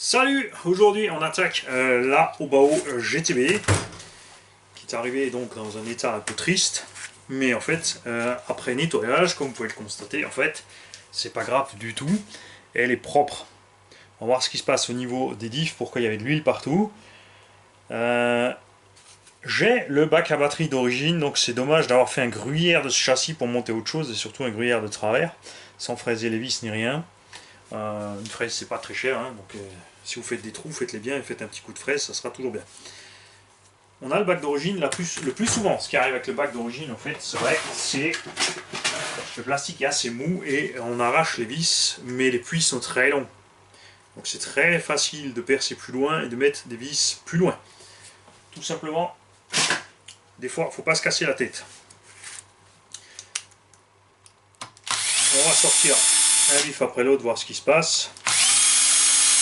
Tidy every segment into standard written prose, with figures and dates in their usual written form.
Salut! Aujourd'hui on attaque la Obao GTB qui est arrivée donc dans un état un peu triste, mais en fait après nettoyage, comme vous pouvez le constater, en fait c'est pas grave du tout, elle est propre. On va voir ce qui se passe au niveau des diffs, pourquoi il y avait de l'huile partout. J'ai le bac à batterie d'origine, donc c'est dommage d'avoir fait un gruyère de ce châssis pour monter autre chose, et surtout un gruyère de travers, sans fraiser les vis ni rien. Une fraise c'est pas très cher, hein, donc si vous faites des trous, faites-les bien et faites un petit coup de fraise, ça sera toujours bien. On a le bac d'origine, le plus souvent, ce qui arrive avec le bac d'origine, en fait, c'est vrai, c'est le plastique est assez mou et on arrache les vis, mais les puits sont très longs. Donc c'est très facile de percer plus loin et de mettre des vis plus loin. Tout simplement, des fois, il ne faut pas se casser la tête. On va sortir un diff après l'autre, voir ce qui se passe.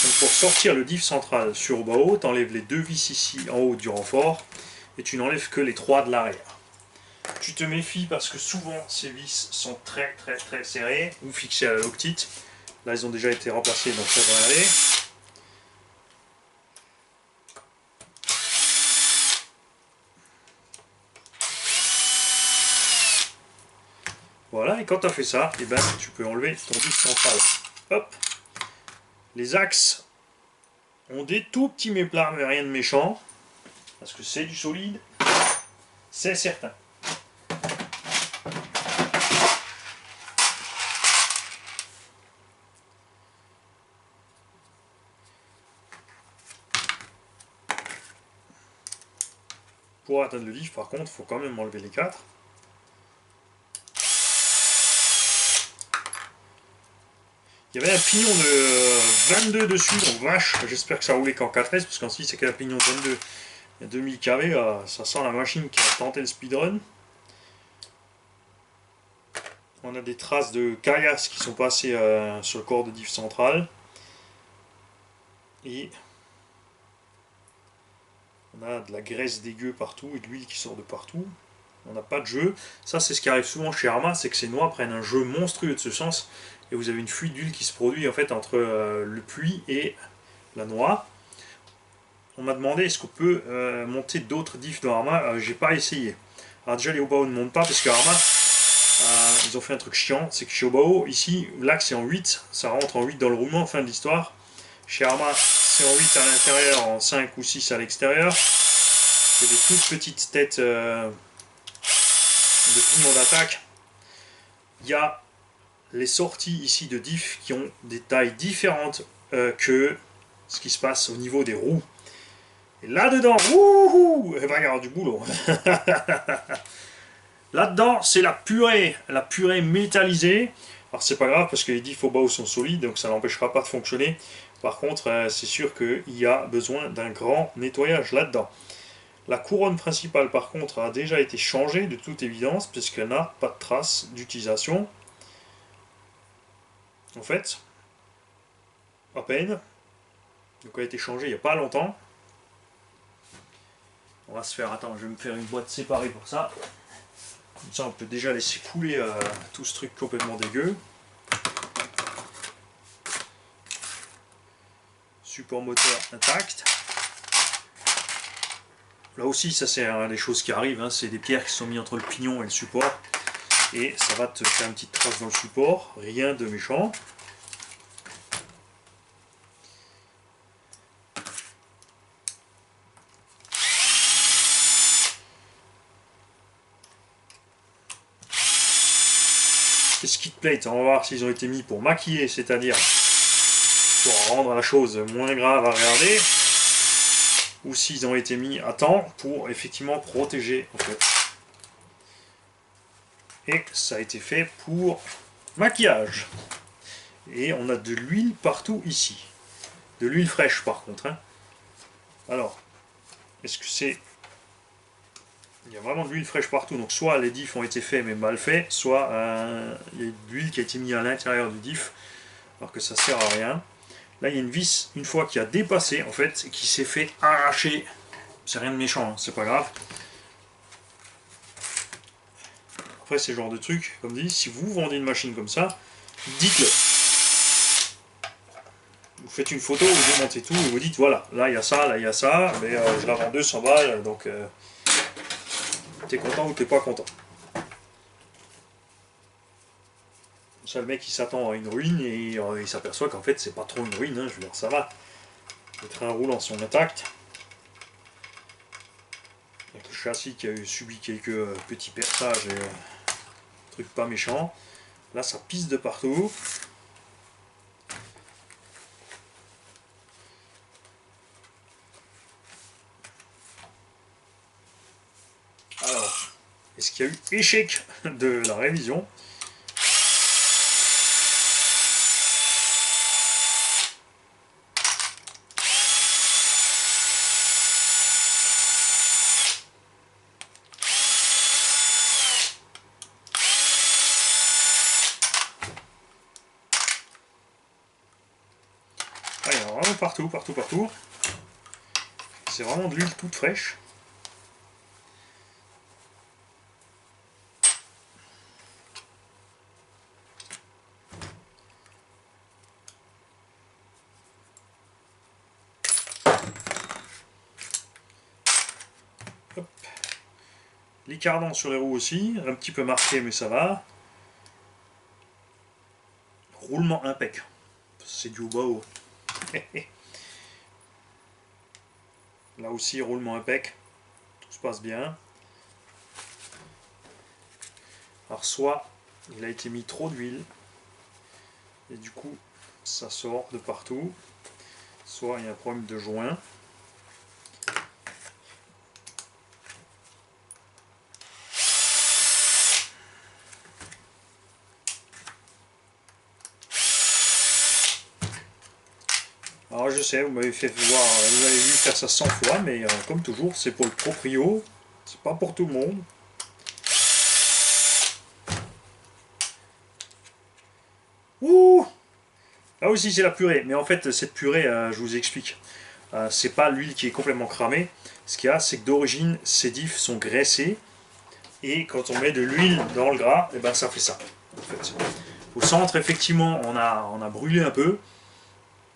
Donc pour sortir le diff central sur Obao, tu enlèves les deux vis ici en haut du renfort et tu n'enlèves que les trois de l'arrière. Tu te méfies parce que souvent ces vis sont très serrées ou fixées à la loctite. Là ils ont déjà été remplacés, donc ça devrait aller. Voilà, et quand tu as fait ça, et ben, tu peux enlever ton diff central. Hop. Les axes ont des tout petits méplats, mais rien de méchant. Parce que c'est du solide, c'est certain. Pour atteindre le diff, par contre, il faut quand même enlever les 4. Il y avait un pignon de 22 dessus, donc vache, j'espère que ça roulait qu'en 4S, parce qu'ensuite c'est qu'un pignon de 22, il y a 2000 kV, ça sent la machine qui a tenté le speedrun. On a des traces de caillasse qui sont passées sur le corps de diff central. Et on a de la graisse dégueu partout et de l'huile qui sort de partout. On n'a pas de jeu. Ça, c'est ce qui arrive souvent chez Arma, c'est que ces noix prennent un jeu monstrueux de ce sens et vous avez une fuite d'huile qui se produit en fait entre le puits et la noix. On m'a demandé est-ce qu'on peut monter d'autres diffs dans Arma. J'ai pas essayé. Alors déjà les Obao ne montent pas parce que Arma ils ont fait un truc chiant, c'est que chez Obao, ici, l'axe c'est en 8, ça rentre en 8 dans le roulement, fin de l'histoire. Chez Arma, c'est en 8 à l'intérieur, en 5 ou 6 à l'extérieur. C'est des toutes petites têtes de pignon d'attaque. Il y a les sorties ici de diff qui ont des tailles différentes que ce qui se passe au niveau des roues. Et là-dedans, il va y avoir du boulot. Là-dedans, c'est la purée métallisée. Alors c'est pas grave parce que les diffs Obao sont solides, donc ça n'empêchera pas de fonctionner. Par contre, c'est sûr qu'il y a besoin d'un grand nettoyage là-dedans. La couronne principale, par contre, a déjà été changée de toute évidence, puisqu'elle n'a pas de trace d'utilisation. En fait, à peine. Donc elle a été changée il n'y a pas longtemps. On va se faire, attends, je vais me faire une boîte séparée pour ça. Comme ça, on peut déjà laisser couler tout ce truc complètement dégueu. Support moteur intact. Là aussi, ça c'est des choses qui arrivent, hein, c'est des pierres qui sont mises entre le pignon et le support. Et ça va te faire une petite trace dans le support, rien de méchant. Les skid plates, on va voir s'ils ont été mis pour maquiller, c'est-à-dire pour rendre la chose moins grave à regarder, ou s'ils ont été mis à temps pour effectivement protéger en fait. Et ça a été fait pour maquillage. Et on a de l'huile partout ici. De l'huile fraîche par contre. Hein. Alors, est-ce que c'est... Il y a vraiment de l'huile fraîche partout, donc soit les diffs ont été faits mais mal faits, soit il y a de l'huile qui a été mise à l'intérieur du diff, alors que ça sert à rien. Là il y a une vis, une fois qui a dépassé en fait, qui s'est fait arracher. C'est rien de méchant, hein, c'est pas grave. Après c'est le genre de truc, comme dit, si vous vendez une machine comme ça, dites-le. vous faites une photo, vous démontez tout, et vous dites voilà, là il y a ça, là il y a ça, mais je la vends 200 balles, donc t'es content ou t'es pas content. Ça, le mec il s'attend à une ruine et il s'aperçoit qu'en fait c'est pas trop une ruine, hein, je veux dire ça va. Les trains roulants sont intacts. Donc le châssis qui a subi quelques petits perçages et trucs pas méchants. Là ça pisse de partout. Alors, est-ce qu'il y a eu échec de la révision? Ah, il y en a vraiment partout, partout, partout. C'est vraiment de l'huile toute fraîche. Hop. Les cardans sur les roues aussi, un petit peu marqué mais ça va. Roulement impec. C'est du haut bas haut. Là aussi, roulement impec. Tout se passe bien. Alors soit il a été mis trop d'huile et du coup ça sort de partout, soit il y a un problème de joint. Alors je sais, vous m'avez fait voir, vous avez vu faire ça 100 fois, mais comme toujours, c'est pour le proprio, c'est pas pour tout le monde. Ouh! Là aussi c'est la purée, mais en fait cette purée, je vous explique, c'est pas l'huile qui est complètement cramée. Ce qu'il y a, c'est que d'origine ces diffs sont graissés, et quand on met de l'huile dans le gras, et ben ça fait ça. En fait. Au centre, effectivement, on a brûlé un peu,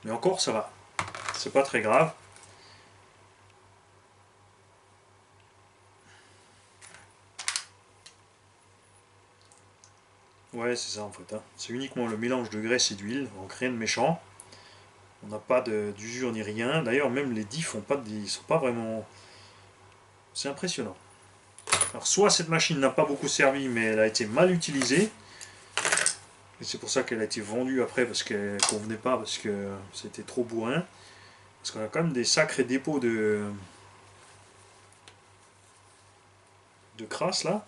mais encore ça va. C'est pas très grave. Ouais, c'est ça en fait. Hein. C'est uniquement le mélange de graisse et d'huile, donc rien de méchant. On n'a pas d'usure ni rien. D'ailleurs, même les diffs ils sont pas vraiment. C'est impressionnant. Alors, soit cette machine n'a pas beaucoup servi, mais elle a été mal utilisée. Et c'est pour ça qu'elle a été vendue après, parce qu'elle ne convenait pas, parce que c'était trop bourrin. Parce qu'on a quand même des sacrés dépôts de crasse là.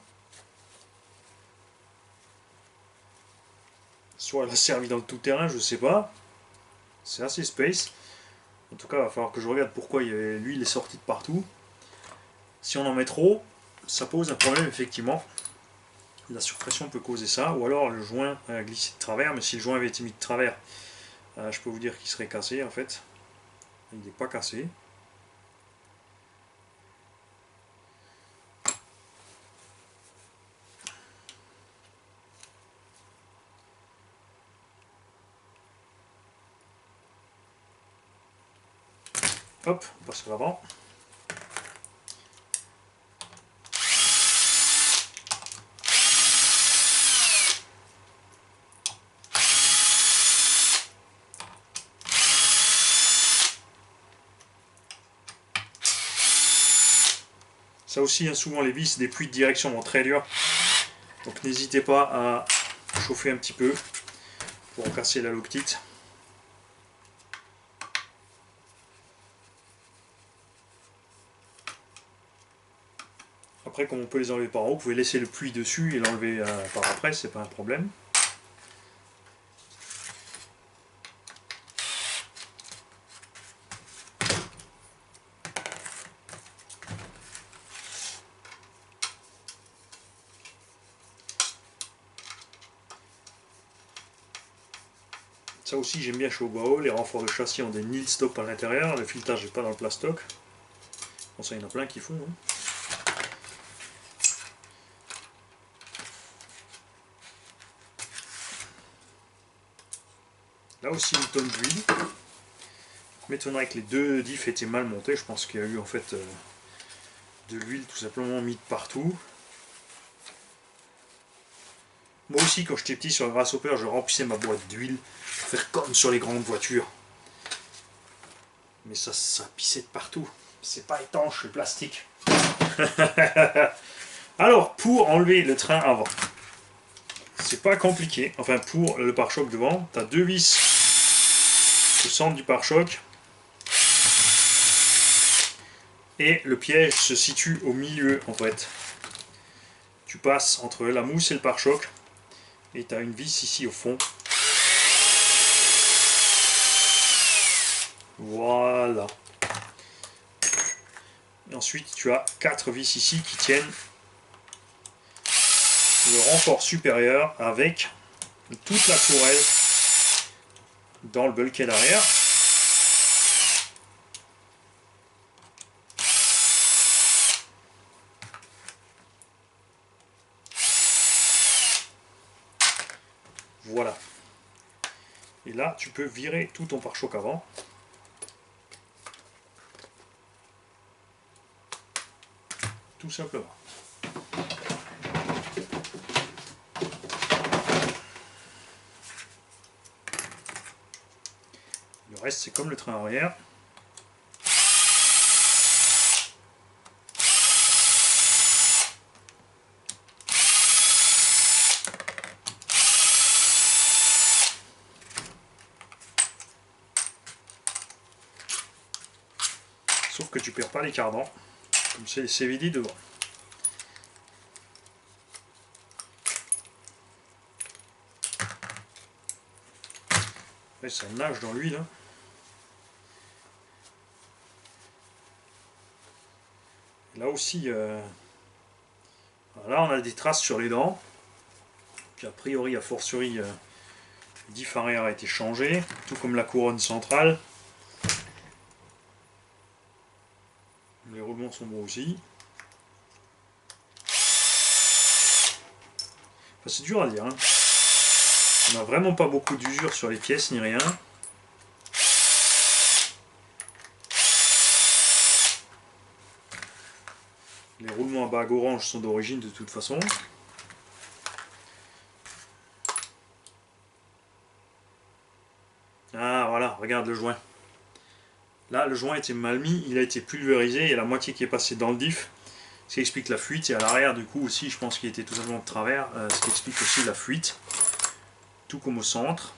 Soit elle a servi dans le tout-terrain, je sais pas. C'est assez space. En tout cas, il va falloir que je regarde pourquoi l'huile est sortie de partout. Si on en met trop, ça pose un problème effectivement. La surpression peut causer ça, ou alors le joint a glissé de travers, mais si le joint avait été mis de travers, je peux vous dire qu'il serait cassé en fait. Il n'est pas cassé. Hop, on passe à l'avant. Ça aussi, hein, souvent les vis des puits de direction vont très dur. Donc n'hésitez pas à chauffer un petit peu pour casser la loctite. Après, comme on peut les enlever par en haut, vous pouvez laisser le puits dessus et l'enlever par après, c'est pas un problème. Ça aussi, j'aime bien chez Obao, les renforts de châssis ont des nil stop à l'intérieur, le filetage n'est pas dans le plastoc. Bon, ça, il y en a plein qui font. Hein. Là aussi, une tonne d'huile. M'étonnerait que les deux diffs étaient mal montés. Je pense qu'il y a eu en fait de l'huile tout simplement mise partout. Moi aussi, quand j'étais petit sur le Grasshopper, je remplissais ma boîte d'huile pour faire comme sur les grandes voitures. Mais ça pissait de partout. C'est pas étanche le plastique. Alors, pour enlever le train avant, c'est pas compliqué. Enfin, pour le pare-choc devant, tu as deux vis au centre du pare-choc. Et le piège se situe au milieu en fait. Tu passes entre la mousse et le pare-choc. Et tu as une vis ici au fond. Voilà. Et ensuite, tu as 4 vis ici qui tiennent le renfort supérieur avec toute la tourelle dans le bulkhead arrière. Voilà. Et là, tu peux virer tout ton pare-choc avant. Tout simplement. Le reste, c'est comme le train arrière. Sauf que tu perds pas les cardans, comme c'est les CVD devant. Après, ça nage dans l'huile. Là aussi, là on a des traces sur les dents. Puis a priori, a fortiori, le diff arrière a été changé, tout comme la couronne centrale. Les roulements sont bons aussi. Enfin, c'est dur à dire. Hein. On n'a vraiment pas beaucoup d'usure sur les pièces ni rien. Les roulements à bague orange sont d'origine de toute façon. Ah voilà, regarde le joint. Là, le joint était mal mis, il a été pulvérisé, il y a la moitié qui est passée dans le diff. Ce qui explique la fuite, et à l'arrière du coup aussi, je pense qu'il était tout simplement de travers, ce qui explique aussi la fuite. Tout comme au centre.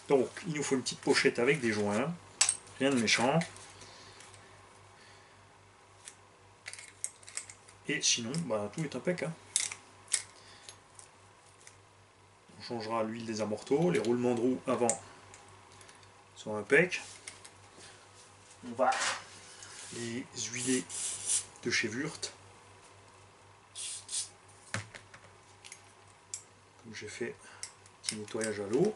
Donc, il nous faut une petite pochette avec des joints. Rien de méchant. Et sinon, bah, tout est impec. Hein. On changera l'huile des amortos. Les roulements de roue avant sont impec. On va les huiler de chez Wurth. Comme j'ai fait un petit nettoyage à l'eau.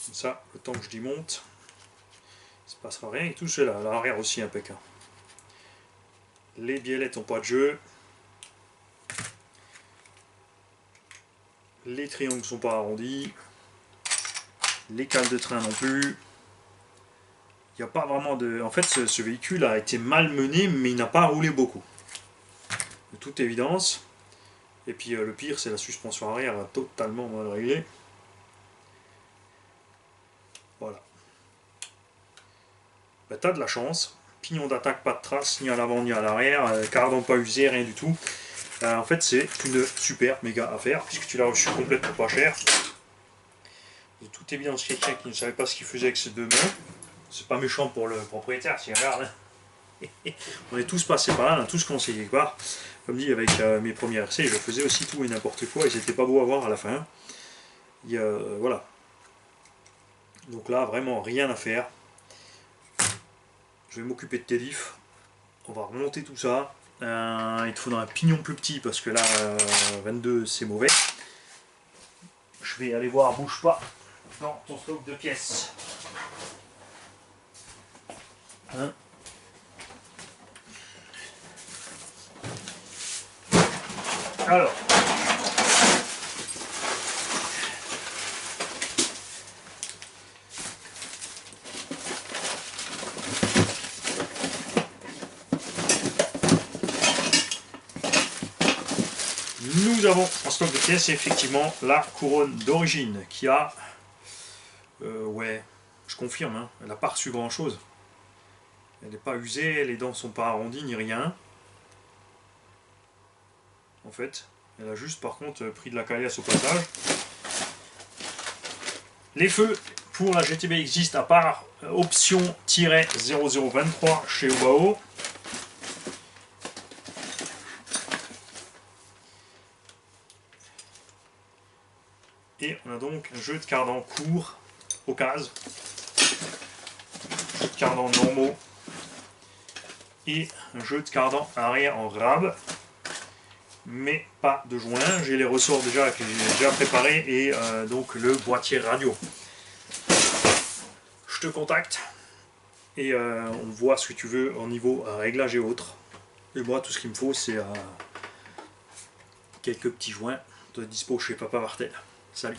Comme ça, le temps que je démonte, il ne se passera rien. Et tout cela, l'arrière aussi impeccable. Les biellettes n'ont pas de jeu. Les triangles ne sont pas arrondis. Les cales de train non plus. Il n'y a pas vraiment de... En fait, ce véhicule a été mal mené, mais il n'a pas roulé beaucoup. De toute évidence. Et puis le pire, c'est la suspension arrière totalement mal réglée. Voilà. Ben, t'as de la chance. Pignon d'attaque, pas de traces, ni à l'avant ni à l'arrière. Cardan pas usé, rien du tout. En fait, c'est une super méga affaire, puisque tu l'as reçu complètement pas cher. De toute évidence, quelqu'un qui ne savait pas ce qu'il faisait avec ses deux mains. C'est pas méchant pour le propriétaire, si regarde. Hein. On est tous passés par là, on a tous commencé quelque part. Comme dit, avec mes premiers RC, je faisais aussi tout et n'importe quoi, et c'était pas beau à voir à la fin. Voilà. Donc là, vraiment rien à faire. Je vais m'occuper de tes diffs. On va remonter tout ça. Il te faudra un pignon plus petit parce que là, 22 c'est mauvais. Je vais aller voir, bouge pas, dans ton stock de pièces. Hein? Alors, avons en stock de pièces, c'est effectivement la couronne d'origine qui a... ouais, je confirme, hein, elle n'a pas reçu grand chose. Elle n'est pas usée, les dents ne sont pas arrondies ni rien. En fait, elle a juste par contre pris de la caillasse au passage. Les feux pour la GTB existent à part option-0023 chez Obao. Et on a donc un jeu de cardan court au case, jeu de cardan normaux et un jeu de cardan arrière en rab, mais pas de joint. J'ai les ressorts déjà que j'ai déjà préparés et donc le boîtier radio. Je te contacte et on voit ce que tu veux au niveau réglage et autres. Et moi, tout ce qu'il me faut, c'est quelques petits joints de dispo chez Papa Vartel. Salut!